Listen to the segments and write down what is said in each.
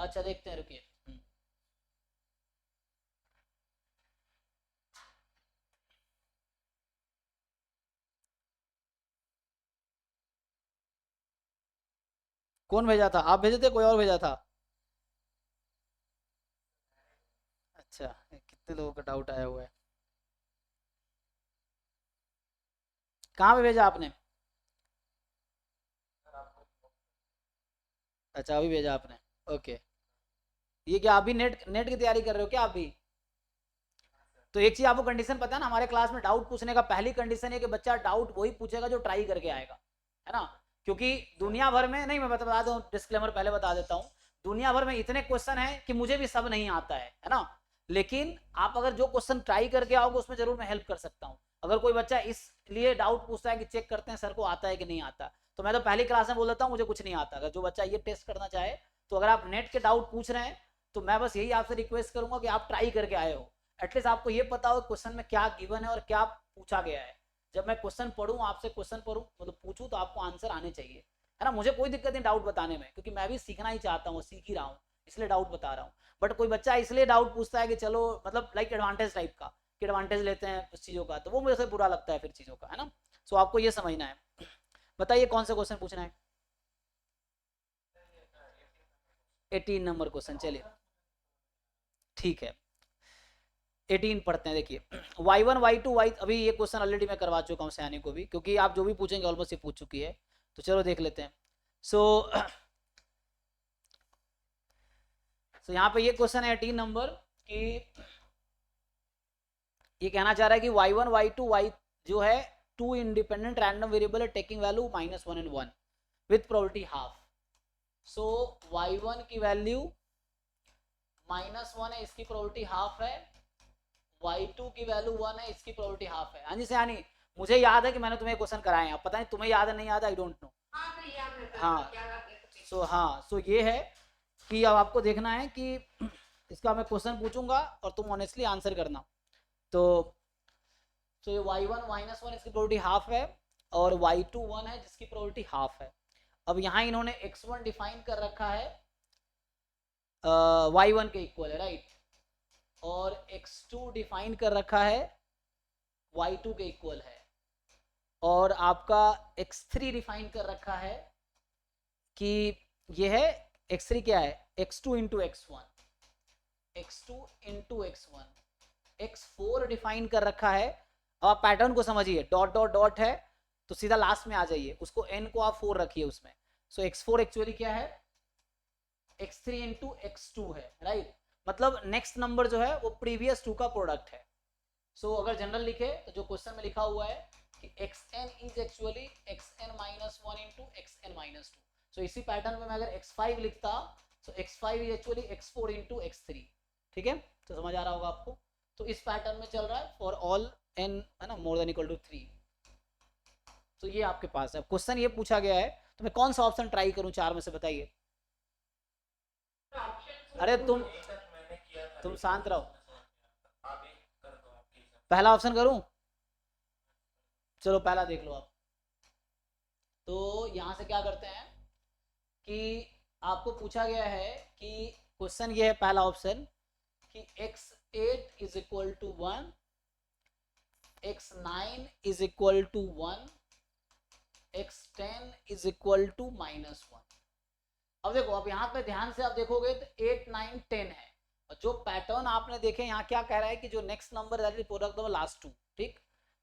अच्छा देखते हैं, रुकिए। कौन भेजा था? आप भेजे थे, कोई और भेजा था? अच्छा, कितने लोगों का डाउट आया हुआ है। कहाँ पे भेजा आपने? अच्छा, अभी भेजा आपने। ओके। ये क्या अभी नेट नेट की तैयारी कर रहे हो क्या आप भी? तो एक चीज आपको कंडीशन पता है ना, हमारे क्लास में डाउट पूछने का पहली कंडीशन है कि बच्चा डाउट वही पूछेगा जो ट्राई करके आएगा, है ना? क्योंकि दुनिया भर में नहीं, मैं बता दूं, डिस्क्लेमर पहले बता देता हूँ, दुनिया भर में इतने क्वेश्चन है कि मुझे भी सब नहीं आता है ना? लेकिन आप अगर जो क्वेश्चन ट्राई करके आओगे उसमें जरूर मैं हेल्प कर सकता हूँ। अगर कोई बच्चा इसलिए डाउट पूछता है कि चेक करते हैं सर को आता है कि नहीं आता, तो मैं तो पहली क्लास में बोल देता हूँ मुझे कुछ नहीं आता। अगर जो बच्चा ये टेस्ट करना चाहे, तो अगर आप नेट के डाउट पूछ रहे हैं, तो मैं बस यही आपसे रिक्वेस्ट करूंगा कि आप ट्राई करके आए हो, एटलीस्ट आपको ये पता हो क्वेश्चन में क्या गिवन है और क्या पूछा गया है। जब मैं क्वेश्चन पढ़ूं, आपसे क्वेश्चन पढ़ूं, मतलब पूछूं, तो आपको आंसर आने चाहिए, है ना? मुझे कोई दिक्कत नहीं डाउट बताने में, क्योंकि मैं भी सीखना ही चाहता हूँ, सीख ही रहा हूँ, इसलिए डाउट बता रहा हूँ। बट कोई बच्चा इसलिए डाउट पूछता है कि चलो, मतलब लाइक एडवांटेज टाइप का, कि एडवांटेज लेते हैं उस चीज़ों का, तो वो मुझे बुरा लगता है फिर चीज़ों का, है ना? सो आपको ये समझना है। बताइए कौन सा क्वेश्चन पूछना है? 18 नंबर क्वेश्चन, चलिए ठीक है। 18 पढ़ते हैं, देखिए। y1 y2 y, अभी ये क्वेश्चन ऑलरेडी मैं करवा चुका हूँ सयानी को भी, क्योंकि आप जो भी पूछेंगे ऑलमोस्ट ये पूछ चुकी है। तो चलो देख लेते हैं। सो सो यहाँ पे ये क्वेश्चन है 18 नंबर, कि ये कहना चाह रहा है कि y1 y2 y जो है टू इंडिपेंडेंट रैंडम वेरिएबल है taking value -1 and 1 with probability half. So y1 की वैल्यू -1 है, इसकी प्रोबेबिलिटी हाफ है। y2 की वैल्यू 1 है, इसकी प्रोबेबिलिटी हाफ है। हाँ जी सयानी, मुझे याद है कि मैंने तुम्हें क्वेश्चन कराए हैं, अब पता नहीं तुम्हें याद है नहीं याद, आई डोंट नो। हाँ, सो ये है कि अब आपको देखना है कि इसका मैं क्वेश्चन पूछूंगा और तुम ऑनेस्टली आंसर करना। तो ये y1 -1 इसकी प्रोबेबिलिटी हाफ है, और y2 1 है जिसकी प्रोबेबिलिटी हाफ है। अब यहाँ इन्होंने x1 डिफाइन कर रखा है y1 के इक्वल है, राइट? और x2 डिफाइन कर रखा है y2 के इक्वल है, और आपका x3 डिफाइन कर रखा है कि ये है, x3 क्या है, x2 into x1, x2 into x1, x4 define कर रखा है। अब आप पैटर्न को समझिए, डॉट डॉट डॉट है तो सीधा लास्ट में आ जाइए, उसको n को आप 4 रखिए उसमें। सो x4 एक्चुअली क्या है, x3 इंटू x2 है, राइट? मतलब नेक्स्ट नंबर जो है वो प्रीवियस 2 का प्रोडक्ट है। सो अगर जनरल लिखे तो जो क्वेश्चन में लिखा हुआ है कि xn is actually xn -1 into xn -2। सो इसी पैटर्न में मैं अगर x5 लिखता, सो x5 is actually x4 into x3। ठीक है, तो समझ आ रहा होगा आपको। तो इस पैटर्न में चल रहा है फॉर ऑल n, है ना, मोर देन इक्वल टू 3। तो ये आपके पास है क्वेश्चन, ये पूछा गया है। तो मैं कौन सा ऑप्शन ट्राई करूं चार में से, बताइए। अरे तुम शांत रहो। पहला ऑप्शन करूं? चलो पहला देख लो आप। तो यहाँ से क्या करते हैं कि आपको पूछा गया है कि क्वेश्चन ये है पहला ऑप्शन, कि x8 is equal to 1, x9 is equal to 1, x10 is equal to -1। अब देखो, अब यहाँ पे ध्यान से आप देखोगे तो 8 9 10 है, और जो पैटर्न आपने देखे यहाँ क्या कह रहा है कि जो next number that is product of last two, ठीक?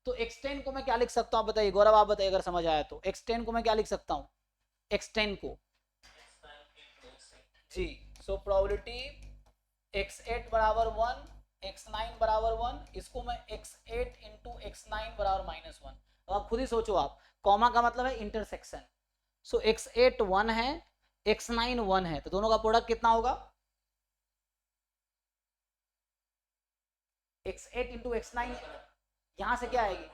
तो x10 को मैं क्या लिख सकता हूँ, बताइए गौरव, आप बताइए अगर समझ आया तो। x10 को मैं क्या लिख सकता हूँ, x10 को? जी, सो प्रोबेबिलिटी x8 बराबर 1, x9 बराबर 1, इसको मैं x8 इंटू x9 बराबर -1। तो आप खुद ही सोचो, आप कॉमा का मतलब है इंटरसेक्शन। सो x8 1 है, x9 1 है, तो दोनों का प्रोडक्ट कितना होगा? x8 इंटू x9, यहाँ से क्या आएगी?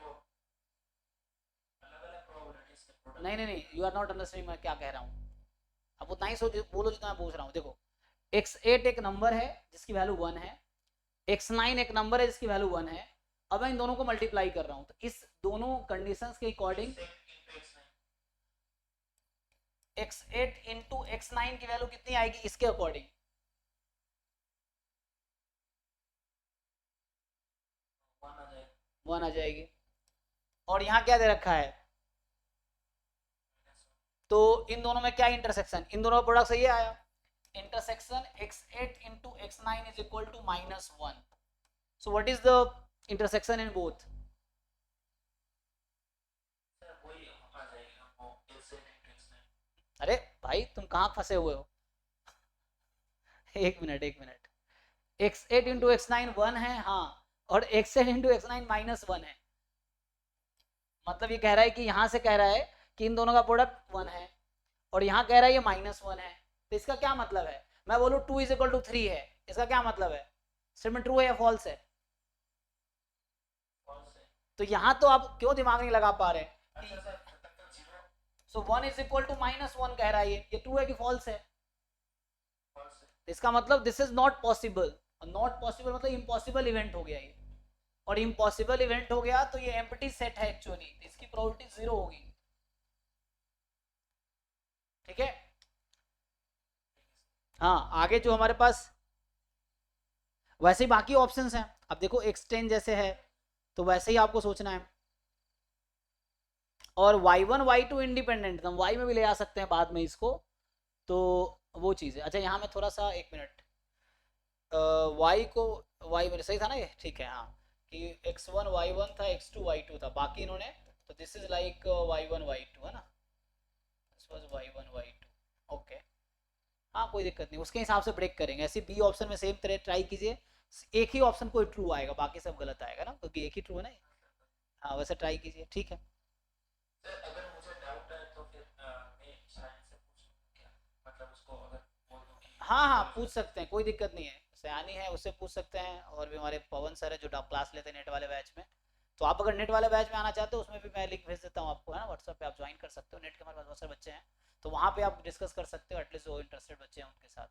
नहीं नहीं नहीं, यू आर नॉट अंडरस्टैंडिंग मैं क्या कह रहा हूँ। अब उतना ही सोच बोलो जितना मैं पूछ रहा हूँ। देखो, x8 एक नंबर है जिसकी वैल्यू 1 है, x9 एक नंबर है जिसकी वैल्यू 1 है। अब मैं इन दोनों को मल्टीप्लाई कर रहा हूँ, तो इस दोनों कंडीशंस के अकॉर्डिंग x8 इंटू x9 की वैल्यू कितनी आएगी इसके अकॉर्डिंग? 1 आ जाएगी। और यहाँ क्या दे रखा है, तो इन दोनों में क्या इंटरसेक्शन, इन दोनों का प्रोडक्ट सही आया, intersection x8 into x9 is equal to -1. So what is the intersection in both? अरे भाई तुम कहाँ फंसे हुए हो? एक मिनट, x8 into x9 1 है, हाँ, और x8 into x9 -1 है। मतलब ये कह रहा है कि यहाँ से कह रहा है कि इन दोनों का प्रोडक्ट 1 है, और यहाँ कह रहा है ये -1 है। तो इसका क्या मतलब है, मैं बोलूँ 2 is equal to 3 है, इसका क्या मतलब है, स्टेटमेंट ट्रू है या फॉल्स है? तो यहाँ तो आप क्यों दिमाग नहीं लगा पा रहे? सो 1 is equal to -1 कह रहा है, ये ट्रू है कि फॉल्स है? इसका मतलब this is not possible, not possible मतलब इम्पॉसिबल इवेंट हो गया ये, और इम्पॉसिबल इवेंट हो गया तो ये एम्प्टी सेट है एक्चुअली, इसकी प्रोबेबिलिटी 0 होगी। ठीक है, हाँ, आगे जो हमारे पास वैसे ही बाकी ऑप्शंस हैं, अब देखो x10 जैसे है तो वैसे ही आपको सोचना है, और y1 y2 इंडिपेंडेंट, हम y में भी ले आ सकते हैं बाद में इसको, तो वो चीज़ है। अच्छा यहाँ मैं थोड़ा सा, एक मिनट, y को, y मेरे सही था ना ये, ठीक है, हाँ, कि x1 y1 था, x2 y2 था, बाकी इन्होंने, तो this is like y1 y2 है ना, this was y1 y2, okay, हाँ कोई दिक्कत नहीं, उसके हिसाब से ब्रेक करेंगे। ऐसे बी ऑप्शन में सेम तरह ट्राई कीजिए, एक ही ऑप्शन कोई ट्रू आएगा, बाकी सब गलत आएगा ना, क्योंकि एक ही ट्रू है ना। हाँ वैसे ट्राई कीजिए, ठीक है। अगर मुझे डाउट है तो फिर मैं शायद से पूछूं क्या, मतलब उसको अगर बोल दूं कि हाँ हाँ पूछ सकते हैं, कोई दिक्कत नहीं है, सयानी है उससे पूछ सकते हैं, और भी हमारे पवन सर है जो क्लास लेते हैं नेट वाले बैच में, तो आप अगर नेट वाले बैच में आना चाहते हो उसमें भी मैं लिंक भेज देता हूँ आपको, है ना, व्हाट्सएप पे आप ज्वाइन कर सकते हो, नेट के हमारे पास बहुत सारे बच्चे हैं, तो वहाँ पे आप डिस्कस कर सकते हो, एटलीस्ट जो इंटरेस्टेड बच्चे हैं उनके साथ,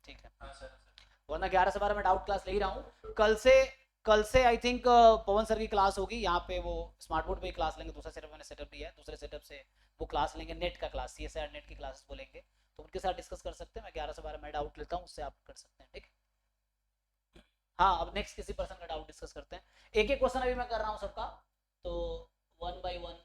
ठीक है। हाँ सर। वरना 11 से 12 में डाउट क्लास ले ही रहा हूँ, कल से आई थिंक पवन सर की क्लास होगी यहाँ पे, वो स्मार्ट बोर्ड पे ही क्लास लेंगे, दूसरा सेटअप मैंने सेटअप लिया है, दूसरे सेटअप से वो क्लास लेंगे, नेट का क्लास, CSIR नेट की क्लासेस बोलेंगे, तो उनके साथ डिस्कस कर सकते हैं, मैं 11 से 12 में डाउट लेता हूँ, उससे आप कर सकते हैं, ठीक है। हाँ अब नेक्स्ट किसी पर्सन का डाउट डिस्कस करते हैं, एक एक क्वेश्चन अभी मैं कर रहा हूँ सबका, तो 1 by 1